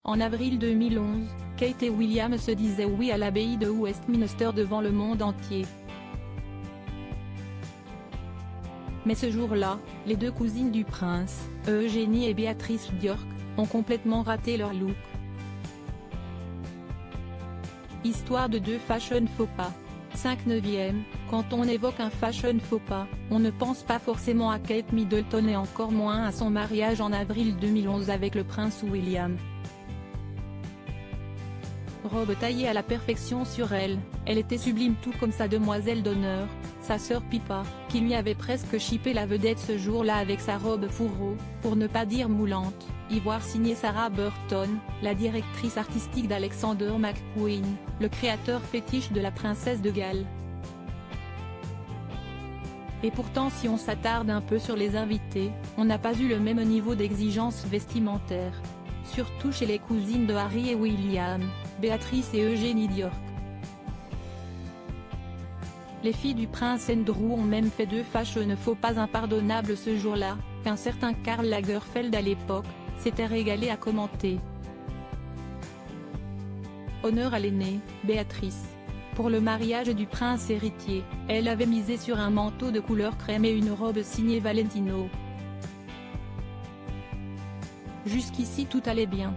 En avril 2011, Kate et William se disaient oui à l'abbaye de Westminster devant le monde entier. Mais ce jour-là, les deux cousines du prince, Eugénie et Béatrice d'York, ont complètement raté leur look. Histoire de deux fashion faux pas. 5/9. Quand on évoque un fashion faux pas, on ne pense pas forcément à Kate Middleton et encore moins à son mariage en avril 2011 avec le prince William. Robe taillée à la perfection sur elle, elle était sublime tout comme sa demoiselle d'honneur, sa sœur Pippa, qui lui avait presque chippé la vedette ce jour-là avec sa robe fourreau, pour ne pas dire moulante, ivoire signée Sarah Burton, la directrice artistique d'Alexander McQueen, le créateur fétiche de la princesse de Galles. Et pourtant si on s'attarde un peu sur les invités, on n'a pas eu le même niveau d'exigence vestimentaire. Surtout chez les cousines de Harry et William, Béatrice et Eugénie d'York. Les filles du prince Andrew ont même fait deux fashion faux pas impardonnables ce jour-là, qu'un certain Karl Lagerfeld à l'époque, s'était régalé à commenter. Honneur à l'aînée, Béatrice. Pour le mariage du prince héritier, elle avait misé sur un manteau de couleur crème et une robe signée Valentino. Jusqu'ici tout allait bien.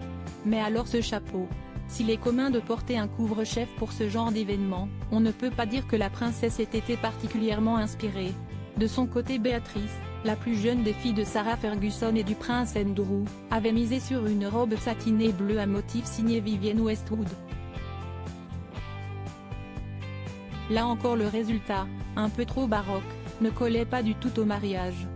Mais alors ce chapeau. S'il est commun de porter un couvre-chef pour ce genre d'événement, on ne peut pas dire que la princesse ait été particulièrement inspirée. De son côté Béatrice, la plus jeune des filles de Sarah Ferguson et du prince Andrew, avait misé sur une robe satinée bleue à motif signée Vivienne Westwood. Là encore le résultat, un peu trop baroque, ne collait pas du tout au mariage.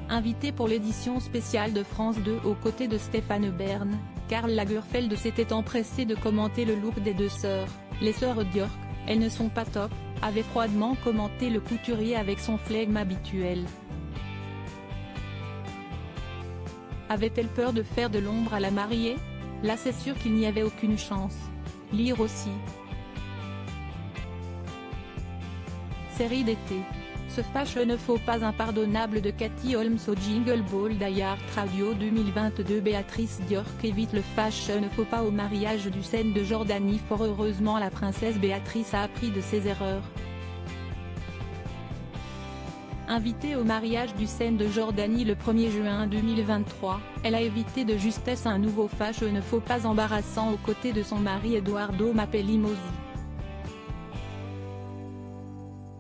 Invité pour l'édition spéciale de France 2 aux côtés de Stéphane Bern, Karl Lagerfeld s'était empressé de commenter le look des deux sœurs. Les sœurs d'York, elles ne sont pas top, avait froidement commenté le couturier avec son flegme habituel. Avait-elle peur de faire de l'ombre à la mariée? Là c'est sûr qu'il n'y avait aucune chance. Lire aussi. Série d'été. Ce fashion faux pas impardonnable de Katie Holmes au Jingle Ball d'Ayard Radio 2022. Béatrice d'York évite le fashion faux pas au mariage du Seine de Jordanie. Fort heureusement la princesse Béatrice a appris de ses erreurs. Invitée au mariage du Seine de Jordanie le 1er juin 2023, elle a évité de justesse un nouveau fashion faux pas embarrassant aux côtés de son mari Edoardo Mapelli-Mozzi.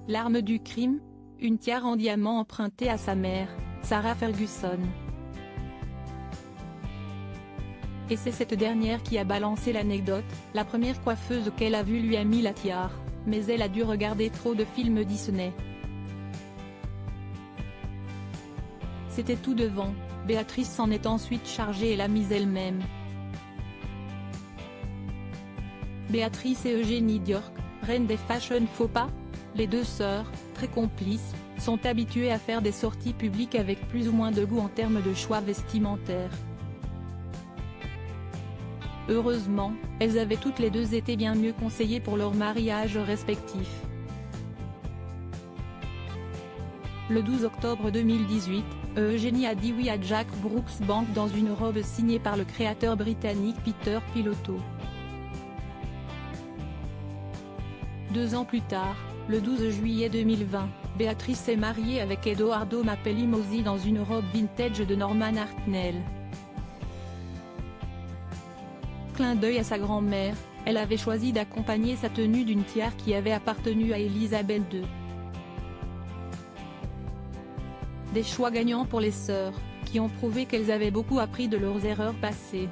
L'arme du crime? Une tiare en diamant empruntée à sa mère, Sarah Ferguson. Et c'est cette dernière qui a balancé l'anecdote, la première coiffeuse qu'elle a vue lui a mis la tiare, mais elle a dû regarder trop de films Disney. C'était tout devant, Béatrice s'en est ensuite chargée et l'a mise elle-même. Béatrice et Eugénie d'York, reines des fashion faux pas? Les deux sœurs, très complices, sont habituées à faire des sorties publiques avec plus ou moins de goût en termes de choix vestimentaires. Heureusement, elles avaient toutes les deux été bien mieux conseillées pour leur mariage respectif. Le 12 octobre 2018, Eugénie a dit oui à Jack Brooks Bank dans une robe signée par le créateur britannique Peter Pilotto. 2 ans plus tard, le 12 juillet 2020, Béatrice est mariée avec Edoardo Mapelli-Mozzi dans une robe vintage de Norman Hartnell. Clin d'œil à sa grand-mère, elle avait choisi d'accompagner sa tenue d'une tiare qui avait appartenu à Elisabeth II. Des choix gagnants pour les sœurs, qui ont prouvé qu'elles avaient beaucoup appris de leurs erreurs passées.